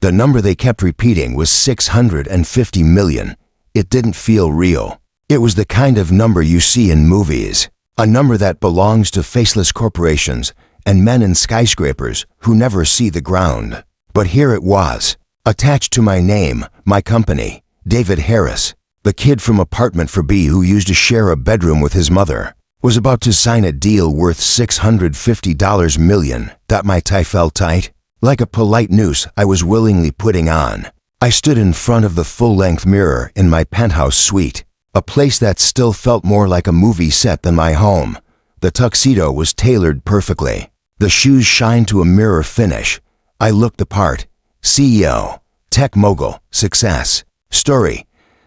The number they kept repeating was 650 million. It didn't feel real. It was the kind of number you see in movies. A number that belongs to faceless corporations and men in skyscrapers who never see the ground. But here it was, attached to my name, my company, David Harris, the kid from Apartment for B who used to share a bedroom with his mother, was about to sign a deal worth $650 million. That my tie felt tight. Like a polite noose I was willingly putting on. I stood in front of the full-length mirror in my penthouse suite, a place that still felt more like a movie set than my home. The tuxedo was tailored perfectly. The shoes shined to a mirror finish. I looked the part. CEO, tech mogul, success, story.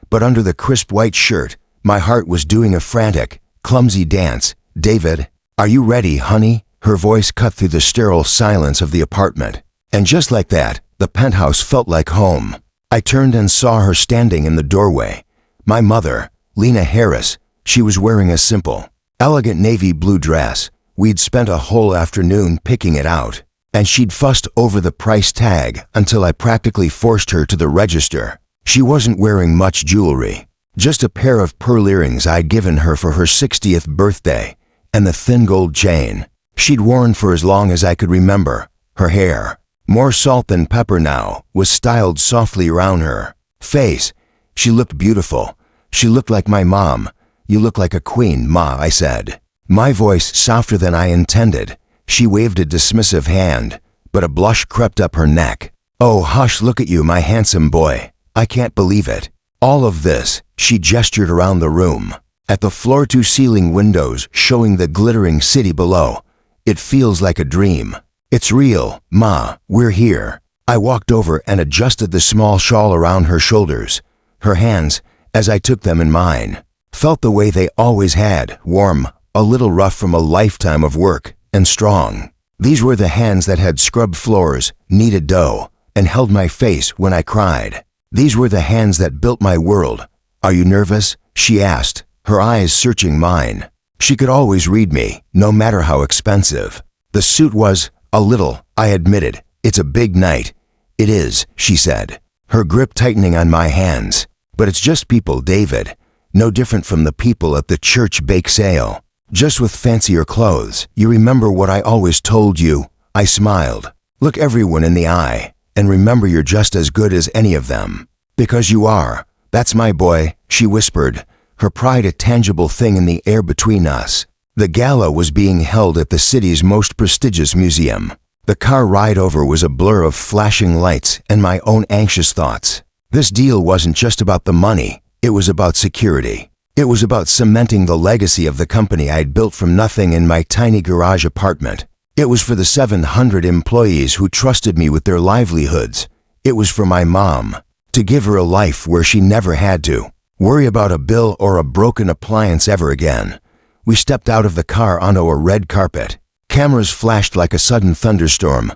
But under the crisp white shirt, my heart was doing a frantic, clumsy dance. David, are you ready, honey? Her voice cut through the sterile silence of the apartment. And just like that, the penthouse felt like home. I turned and saw her standing in the doorway. My mother, Lena Harris. She was wearing a simple, elegant navy blue dress. We'd spent a whole afternoon picking it out, and she'd fussed over the price tag until I practically forced her to the register. She wasn't wearing much jewelry, just a pair of pearl earrings I'd given her for her 60th birthday, and the thin gold chain she'd worn for as long as I could remember. Her hair, more salt than pepper now, was styled softly around her face. She looked beautiful. She looked like my mom. You look like a queen, Ma, I said, my voice softer than I intended. She waved a dismissive hand, but a blush crept up her neck. Oh, hush, look at you, my handsome boy. I can't believe it. All of this, she gestured around the room, at the floor-to-ceiling windows showing the glittering city below. It feels like a dream. It's real, Ma, we're here. I walked over and adjusted the small shawl around her shoulders. Her hands, as I took them in mine, felt the way they always had, warm, a little rough from a lifetime of work, and strong. These were the hands that had scrubbed floors, kneaded dough, and held my face when I cried. These were the hands that built my world. Are you nervous? She asked, her eyes searching mine. She could always read me, no matter how expensive. The suit was, a little, I admitted. It's a big night. It is, she said, her grip tightening on my hands. But it's just people, David. No different from the people at the church bake sale. Just with fancier clothes. You remember what I always told you? I smiled. Look everyone in the eye, and remember you're just as good as any of them. Because you are. That's my boy, she whispered, her pride a tangible thing in the air between us. The gala was being held at the city's most prestigious museum. The car ride over was a blur of flashing lights and my own anxious thoughts. This deal wasn't just about the money, it was about security. It was about cementing the legacy of the company I'd built from nothing in my tiny garage apartment. It was for the 700 employees who trusted me with their livelihoods. It was for my mom, to give her a life where she never had to worry about a bill or a broken appliance ever again. We stepped out of the car onto a red carpet. Cameras flashed like a sudden thunderstorm.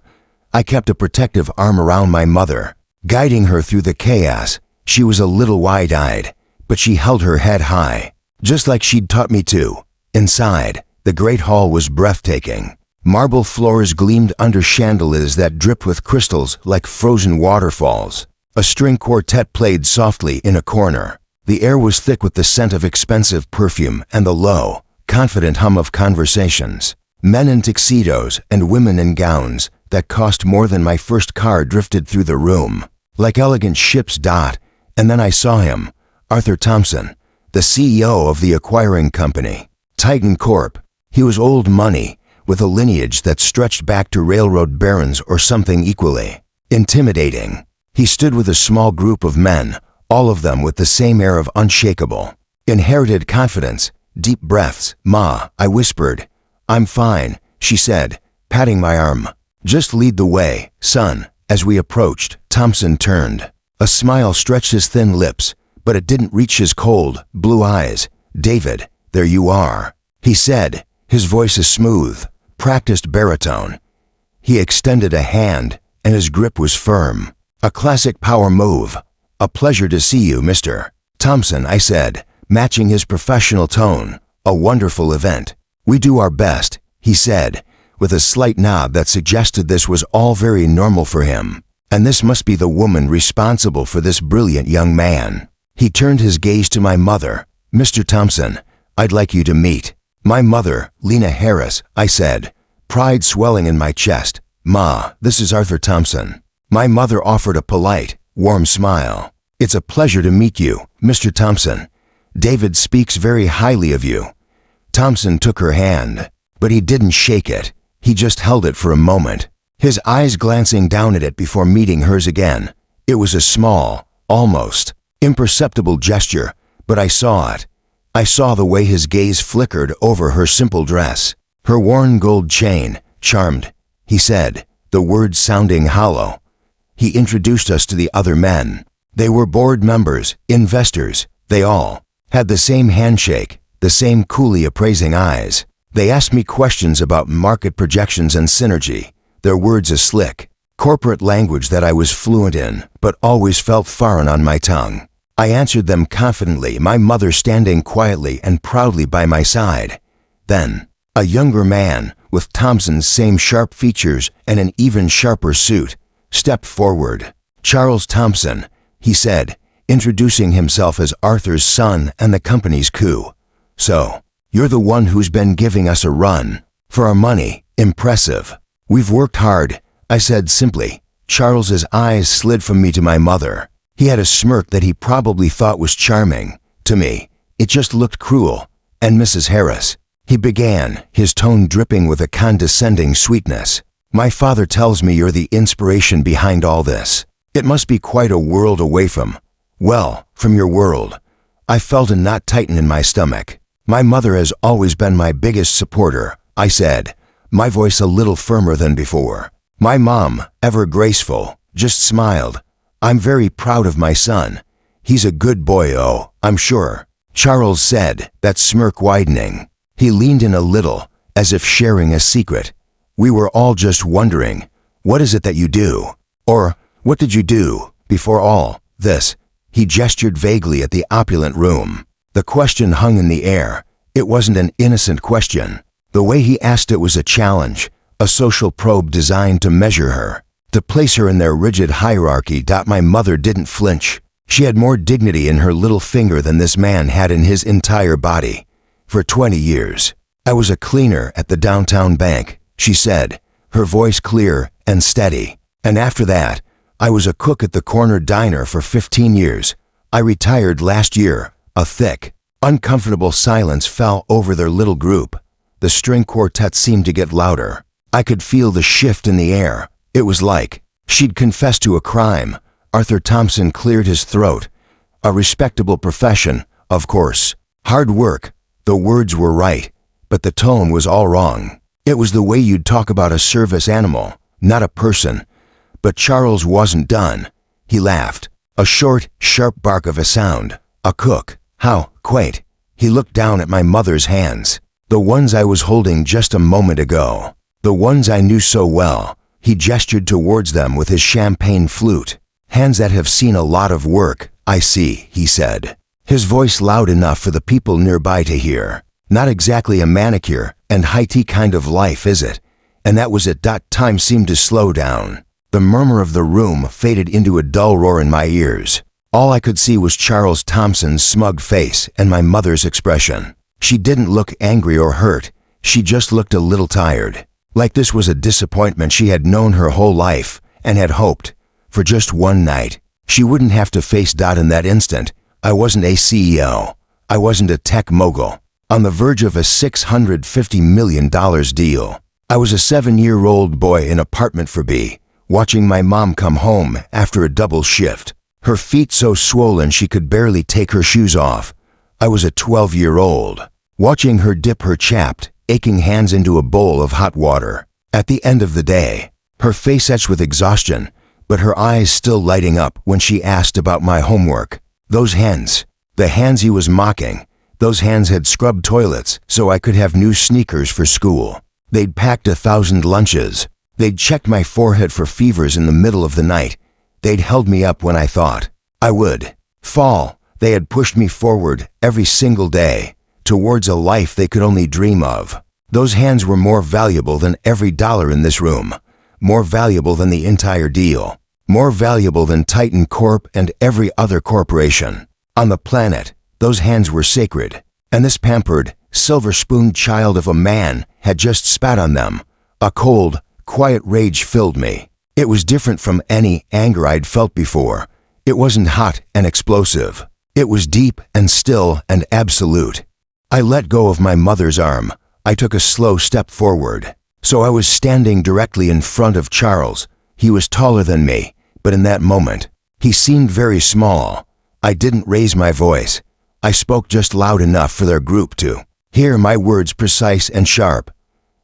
I kept a protective arm around my mother, guiding her through the chaos. She was a little wide-eyed, but she held her head high, just like she'd taught me to. Inside, the great hall was breathtaking. Marble floors gleamed under chandeliers that dripped with crystals like frozen waterfalls. A string quartet played softly in a corner. The air was thick with the scent of expensive perfume and the low, confident hum of conversations. Men in tuxedos and women in gowns that cost more than my first car drifted through the room, like elegant ships. And then I saw him, Arthur Thompson, the CEO of the acquiring company, Titan Corp. He was old money, with a lineage that stretched back to railroad barons or something equally intimidating. He stood with a small group of men, all of them with the same air of unshakable, inherited confidence. Deep breaths. Ma, I whispered. I'm fine, she said, patting my arm. Just lead the way, son. As we approached, Thompson turned. A smile stretched his thin lips, but it didn't reach his cold, blue eyes. David, there you are, he said, his voice a smooth, practiced baritone. He extended a hand, and his grip was firm. A classic power move. A pleasure to see you, Mr. Thompson, I said, matching his professional tone. A wonderful event. We do our best, he said, with a slight nod that suggested this was all very normal for him. And this must be the woman responsible for this brilliant young man. He turned his gaze to my mother. "Mr. Thompson, I'd like you to meet my mother, Lena Harris," I said, pride swelling in my chest. "Ma, this is Arthur Thompson." My mother offered a polite, warm smile. "It's a pleasure to meet you, Mr. Thompson. David speaks very highly of you." Thompson took her hand, but he didn't shake it. He just held it for a moment, his eyes glancing down at it before meeting hers again. It was a small, almost imperceptible gesture, but I saw it. I saw the way his gaze flickered over her simple dress, her worn gold chain. "Charmed," he said, the words sounding hollow. He introduced us to the other men. They were board members, investors. They all had the same handshake, the same coolly appraising eyes. They asked me questions about market projections and synergy, their words a slick, corporate language that I was fluent in, but always felt foreign on my tongue. I answered them confidently, my mother standing quietly and proudly by my side. Then, a younger man, with Thompson's same sharp features and an even sharper suit, stepped forward. "Charles Thompson," he said, introducing himself as Arthur's son and the company's coup. "So, you're the one who's been giving us a run for our money. Impressive." "We've worked hard," I said simply. Charles's eyes slid from me to my mother. He had a smirk that he probably thought was charming. To me, it just looked cruel. "And Mrs. Harris," he began, his tone dripping with a condescending sweetness. "My father tells me you're the inspiration behind all this. It must be quite a world away from your world." I felt a knot tighten in my stomach. "My mother has always been my biggest supporter," I said, my voice a little firmer than before. My mom, ever graceful, just smiled. "I'm very proud of my son. He's a good boy, oh, I'm sure," Charles said, that smirk widening. He leaned in a little, as if sharing a secret. "We were all just wondering, what is it that you do? Or, what did you do before all this?" He gestured vaguely at the opulent room. The question hung in the air. It wasn't an innocent question. The way he asked it was a challenge, a social probe designed to measure her, to place her in their rigid hierarchy. My mother didn't flinch. She had more dignity in her little finger than this man had in his entire body. "For 20 years, I was a cleaner at the downtown bank," she said, her voice clear and steady. "And after that, I was a cook at the corner diner for 15 years. I retired last year." A thick, uncomfortable silence fell over their little group. The string quartet seemed to get louder. I could feel the shift in the air. It was like she'd confessed to a crime. Arthur Thompson cleared his throat. "A respectable profession, of course. Hard work." The words were right, but the tone was all wrong. It was the way you'd talk about a service animal, not a person. But Charles wasn't done. He laughed. A short, sharp bark of a sound. "A cook. How quaint." He looked down at my mother's hands, the ones I was holding just a moment ago, the ones I knew so well. He gestured towards them with his champagne flute. "Hands that have seen a lot of work, I see," he said, his voice loud enough for the people nearby to hear. "Not exactly a manicure and high-tea kind of life, is it?" And that was it. Time seemed to slow down. The murmur of the room faded into a dull roar in my ears. All I could see was Charles Thompson's smug face and my mother's expression. She didn't look angry or hurt. She just looked a little tired. Like this was a disappointment she had known her whole life and had hoped, for just one night, she wouldn't have to face. In that instant, I wasn't a CEO. I wasn't a tech mogul, on the verge of a $650 million deal. I was a 7-year-old boy in apartment for B, watching my mom come home after a double shift, her feet so swollen she could barely take her shoes off. I was a 12-year-old, watching her dip her chapped, aching hands into a bowl of hot water. At the end of the day, her face etched with exhaustion, but her eyes still lighting up when she asked about my homework. Those hands, the hands he was mocking, those hands had scrubbed toilets so I could have new sneakers for school. They'd packed 1,000 lunches. They'd checked my forehead for fevers in the middle of the night. They'd held me up when I thought I would fall. They had pushed me forward every single day, towards a life they could only dream of. Those hands were more valuable than every dollar in this room, more valuable than the entire deal. more valuable than Titan Corp and every other corporation on the planet. Those hands were sacred, and this pampered, silver-spooned child of a man had just spat on them. A cold, quiet rage filled me. It was different from any anger I'd felt before. It wasn't hot and explosive. It was deep and still and absolute. I let go of my mother's arm. I took a slow step forward. So I was standing directly in front of Charles. He was taller than me, but in that moment, he seemed very small. I didn't raise my voice. I spoke just loud enough for their group to hear my words, precise and sharp.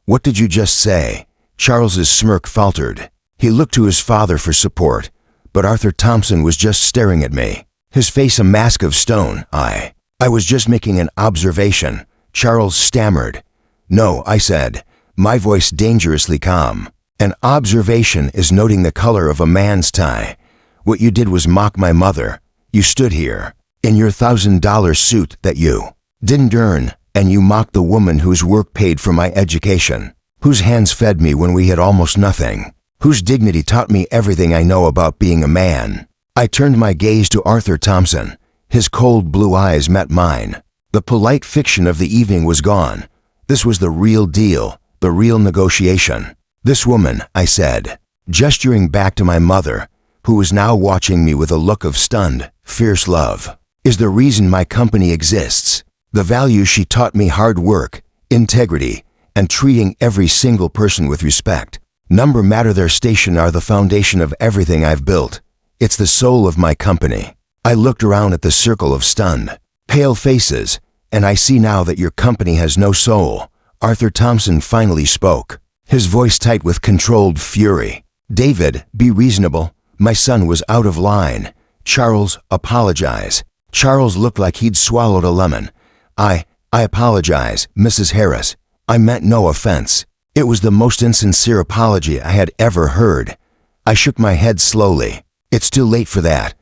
"What did you just say?" Charles's smirk faltered. He looked to his father for support, but Arthur Thompson was just staring at me, his face a mask of stone. I was just making an observation. Charles stammered. "No," I said, my voice dangerously calm. "An observation is noting the color of a man's tie. What you did was mock my mother. You stood here, in your $1,000 suit that you didn't earn, and you mocked the woman whose work paid for my education, whose hands fed me when we had almost nothing, whose dignity taught me everything I know about being a man." I turned my gaze to Arthur Thompson. His cold blue eyes met mine. The polite fiction of the evening was gone. This was the real deal, the real negotiation. "This woman," I said, gesturing back to my mother, who was now watching me with a look of stunned, fierce love, "is the reason my company exists. The value she taught me: hard work, integrity, and treating every single person with respect. Number matter their station are the foundation of everything I've built. It's the soul of my company." I looked around at the circle of stunned, pale faces, "And I see now that your company has no soul." Arthur Thompson finally spoke, his voice tight with controlled fury. "David, be reasonable. My son was out of line. Charles, apologize." Charles looked like he'd swallowed a lemon. I apologize, Mrs. Harris. I meant no offense." It was the most insincere apology I had ever heard. I shook my head slowly. "It's too late for that.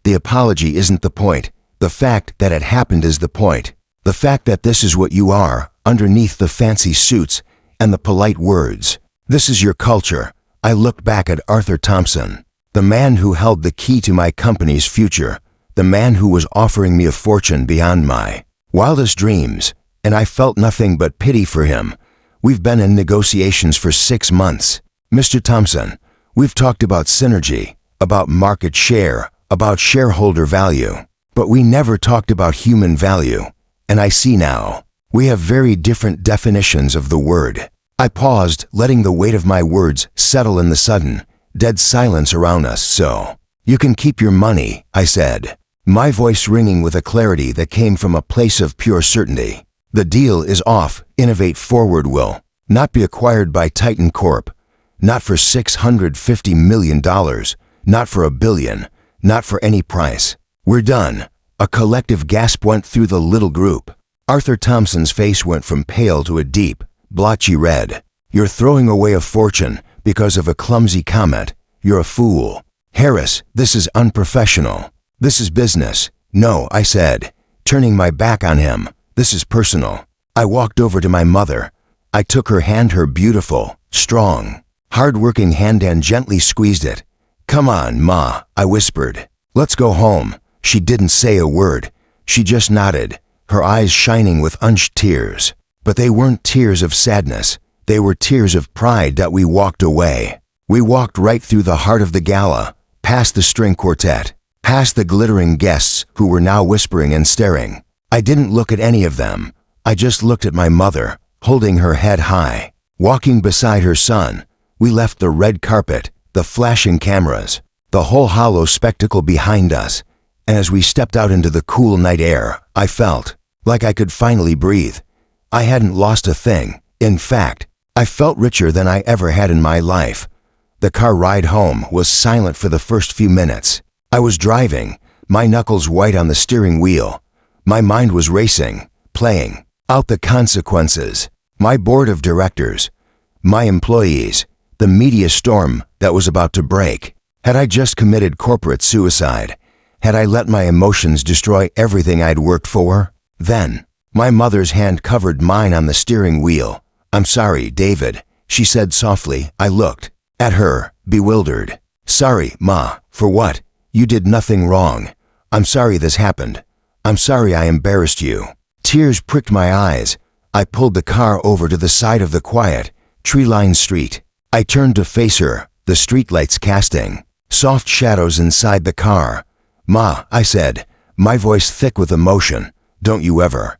The apology isn't the point. The fact that it happened is the point. The fact that this is what you are, underneath the fancy suits and the polite words. This is your culture." I looked back at Arthur Thompson, the man who held the key to my company's future, the man who was offering me a fortune beyond my wildest dreams, and I felt nothing but pity for him. "We've been in negotiations for 6 months. Mr. Thompson, we've talked about synergy, about market share, about shareholder value, but we never talked about human value. And I see now, we have very different definitions of the word." I paused, letting the weight of my words settle in the sudden, dead silence around us. "So, you can keep your money," I said, my voice ringing with a clarity that came from a place of pure certainty. "The deal is off. Innovate Forward will not be acquired by Titan Corp. Not for $650 million, not for $1 billion, not for any price. We're done." A collective gasp went through the little group. Arthur Thompson's face went from pale to a deep, blotchy red. "You're throwing away a fortune because of a clumsy comment. You're a fool. Harris, this is unprofessional. This is business." "No," I said, turning my back on him. "This is personal." I walked over to my mother. I took her hand, her beautiful, strong, hard-working hand, and gently squeezed it. "Come on, Ma," I whispered. "Let's go home." She didn't say a word. She just nodded, her eyes shining with unshed tears. But they weren't tears of sadness. They were tears of pride that we walked away. We walked right through the heart of the gala, past the string quartet, past the glittering guests who were now whispering and staring. I didn't look at any of them. I just looked at my mother, holding her head high, walking beside her son. We left the red carpet, the flashing cameras, the whole hollow spectacle behind us. And as we stepped out into the cool night air, I felt like I could finally breathe. I hadn't lost a thing. In fact, I felt richer than I ever had in my life. The car ride home was silent for the first few minutes. I was driving, my knuckles white on the steering wheel. My mind was racing, playing out the consequences. My board of directors, my employees, the media storm that was about to break. Had I just committed corporate suicide? Had I let my emotions destroy everything I'd worked for? Then, my mother's hand covered mine on the steering wheel. "I'm sorry, David," she said softly. I looked at her, bewildered. Sorry, Ma, for what? You did nothing wrong. I'm sorry this happened. I'm sorry I embarrassed you. Tears pricked my eyes. I pulled the car over to the side of the quiet, tree-lined street. I turned to face her, the streetlights casting soft shadows inside the car. Ma, I said, my voice thick with emotion, don't you ever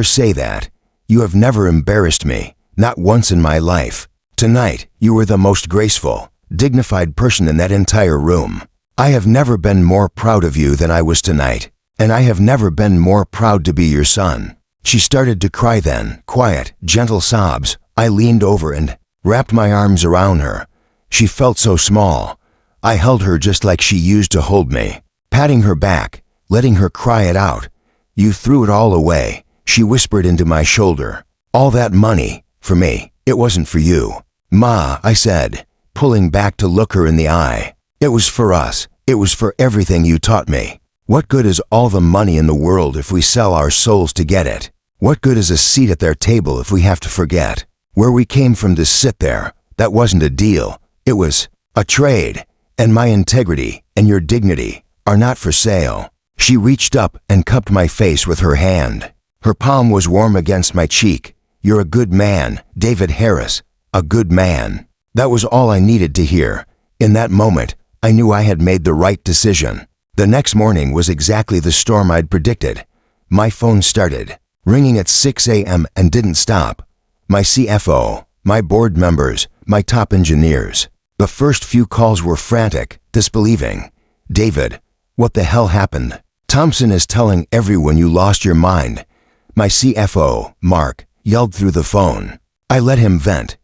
say that. You have never embarrassed me, not once in my life. Tonight, you were the most graceful, dignified person in that entire room. I have never been more proud of you than I was tonight, and I have never been more proud to be your son. She started to cry then, quiet, gentle sobs. I leaned over and wrapped my arms around her. She felt so small. I held her just like she used to hold me, patting her back, letting her cry it out. You threw it all away, she whispered into my shoulder. All that money, for me, it wasn't for you. Ma, I said, pulling back to look her in the eye. It was for us. It was for everything you taught me. What good is all the money in the world if we sell our souls to get it? What good is a seat at their table if we have to forget where we came from to sit there? That wasn't a deal. It was a trade. And my integrity and your dignity are not for sale. She reached up and cupped my face with her hand. Her palm was warm against my cheek. You're a good man, David Harris, a good man. That was all I needed to hear. In that moment, I knew I had made the right decision. The next morning was exactly the storm I'd predicted. My phone started ringing at 6 a.m. and didn't stop. My CFO, my board members, my top engineers. The first few calls were frantic, disbelieving. David, what the hell happened? Thompson is telling everyone you lost your mind. My CFO, Mark, yelled through the phone. I let him vent.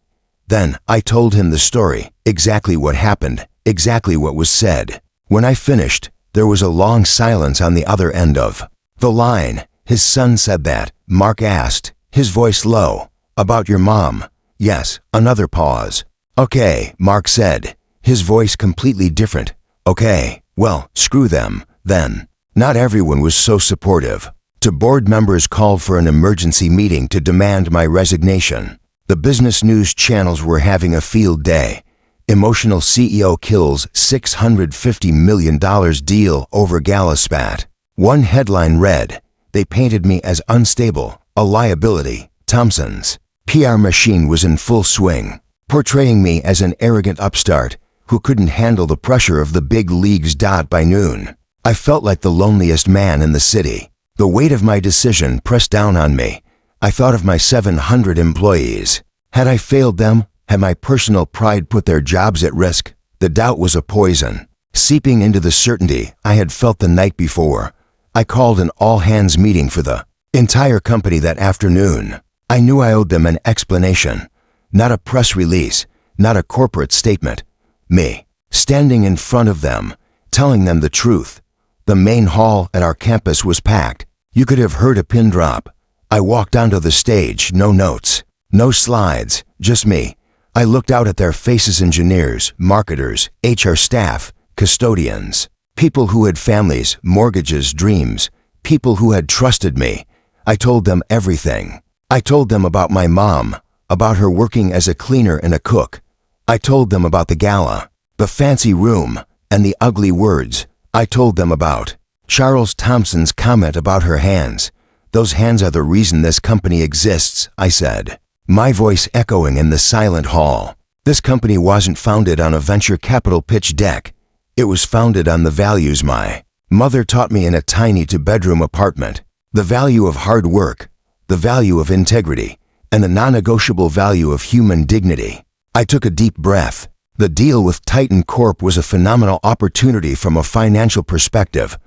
Then I told him the story, exactly what happened, exactly what was said. When I finished, there was a long silence on the other end of the line. His son said that. Mark asked, his voice low, about your mom. Yes, another pause. Okay, Mark said, his voice completely different. Okay, well, screw them, then. Not everyone was so supportive. The board members called for an emergency meeting to demand my resignation. The business news channels were having a field day. Emotional CEO kills $650 million deal over Gala spat. One headline read, they painted me as unstable, a liability. Thompson's PR machine was in full swing, portraying me as an arrogant upstart who couldn't handle the pressure of the big leagues. By noon, I felt like the loneliest man in the city. The weight of my decision pressed down on me. I thought of my 700 employees. Had I failed them? Had my personal pride put their jobs at risk? The doubt was a poison, seeping into the certainty I had felt the night before. I called an all-hands meeting for the entire company that afternoon. I knew I owed them an explanation. Not a press release, not a corporate statement. Me, standing in front of them, telling them the truth. The main hall at our campus was packed. You could have heard a pin drop. I walked onto the stage, no notes, no slides, just me. I looked out at their faces, engineers, marketers, HR staff, custodians, people who had families, mortgages, dreams, people who had trusted me. I told them everything. I told them about my mom, about her working as a cleaner and a cook. I told them about the gala, the fancy room, and the ugly words. I told them about Charles Thompson's comment about her hands. Those hands are the reason this company exists, I said, my voice echoing in the silent hall. This company wasn't founded on a venture capital pitch deck. It was founded on the values my mother taught me in a tiny two-bedroom apartment. The value of hard work, the value of integrity, and the non-negotiable value of human dignity. I took a deep breath. The deal with Titan Corp was a phenomenal opportunity from a financial perspective,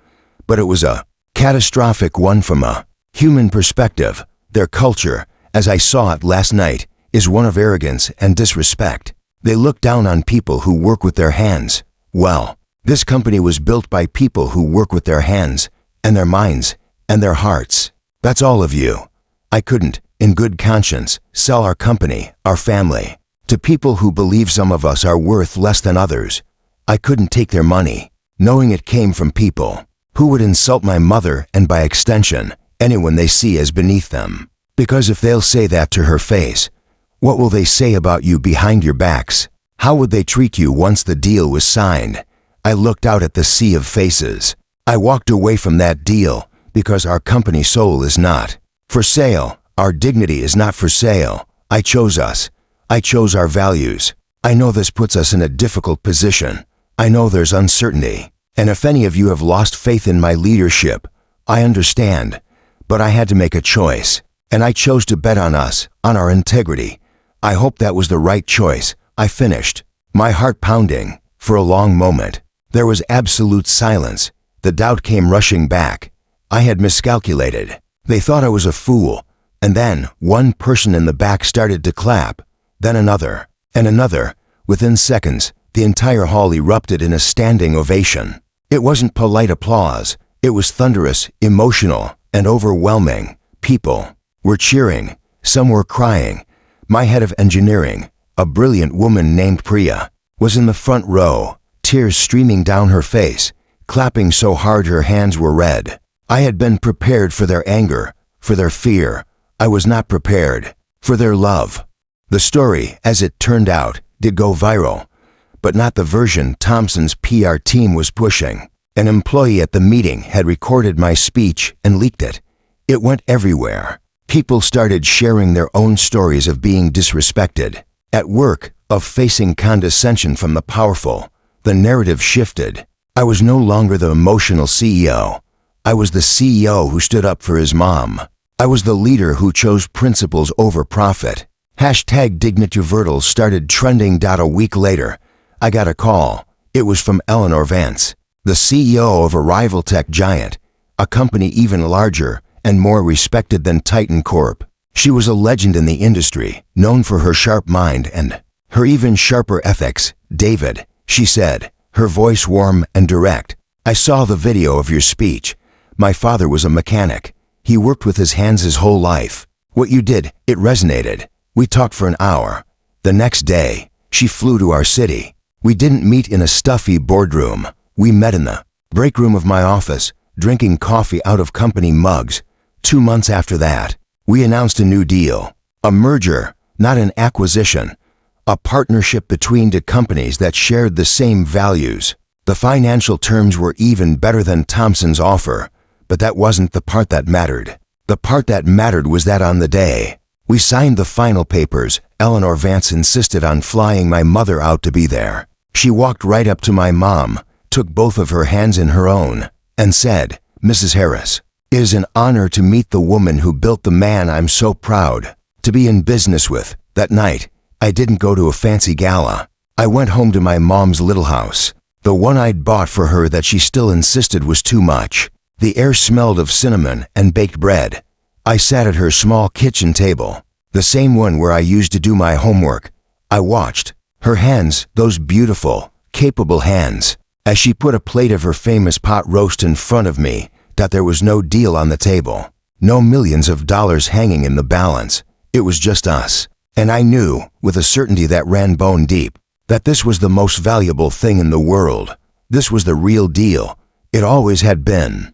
but it was a catastrophic one from a human perspective. Their culture, as I saw it last night, is one of arrogance and disrespect. They look down on people who work with their hands. Well, this company was built by people who work with their hands and their minds and their hearts. That's all of you. I couldn't, in good conscience, sell our company, our family, to people who believe some of us are worth less than others. I couldn't take their money, knowing it came from people who would insult my mother and by extension, anyone they see as beneath them. Because if they'll say that to her face, what will they say about you behind your backs? How would they treat you once the deal was signed? I looked out at the sea of faces. I walked away from that deal because our company soul is not for sale. Our dignity is not for sale. I chose us. I chose our values. I know this puts us in a difficult position. I know there's uncertainty. And if any of you have lost faith in my leadership, I understand. But I had to make a choice. And I chose to bet on us, on our integrity. I hope that was the right choice. I finished, my heart pounding. For a long moment, there was absolute silence. The doubt came rushing back. I had miscalculated. They thought I was a fool. And then one person in the back started to clap. Then another, and another. Within seconds, the entire hall erupted in a standing ovation. It wasn't polite applause. It was thunderous, emotional, and overwhelming. People were cheering. Some were crying. My head of engineering, a brilliant woman named Priya, was in the front row, tears streaming down her face, clapping so hard her hands were red. I had been prepared for their anger, for their fear. I was not prepared for their love. The story, as it turned out, did go viral, but not the version Thompson's PR team was pushing. An employee at the meeting had recorded my speech and leaked it. It went everywhere. People started sharing their own stories of being disrespected. At work, of facing condescension from the powerful. The narrative shifted. I was no longer the emotional CEO. I was the CEO who stood up for his mom. I was the leader who chose principles over profit. #Dignity started trending. A week later, I got a call. It was from Eleanor Vance, the CEO of a rival tech giant, a company even larger and more respected than Titan Corp. She was a legend in the industry, known for her sharp mind and her even sharper ethics. "David," she said, her voice warm and direct, "I saw the video of your speech. My father was a mechanic. He worked with his hands his whole life. What you did, it resonated. We talked for an hour. The next day, she flew to our city. We didn't meet in a stuffy boardroom. We met in the break room of my office, drinking coffee out of company mugs. 2 months after that, we announced a new deal. A merger, not an acquisition. A partnership between two companies that shared the same values. The financial terms were even better than Thompson's offer. But that wasn't the part that mattered. The part that mattered was that on the day we signed the final papers, Eleanor Vance insisted on flying my mother out to be there. She walked right up to my mom, took both of her hands in her own, and said, "Mrs. Harris, it is an honor to meet the woman who built the man I'm so proud to be in business with." That night, I didn't go to a fancy gala. I went home to my mom's little house, the one I'd bought for her that she still insisted was too much. The air smelled of cinnamon and baked bread. I sat at her small kitchen table, the same one where I used to do my homework. I watched her hands, those beautiful, capable hands, as she put a plate of her famous pot roast in front of me. That there was no deal on the table, no millions of dollars hanging in the balance. It was just us. And I knew, with a certainty that ran bone deep, that this was the most valuable thing in the world. This was the real deal. It always had been.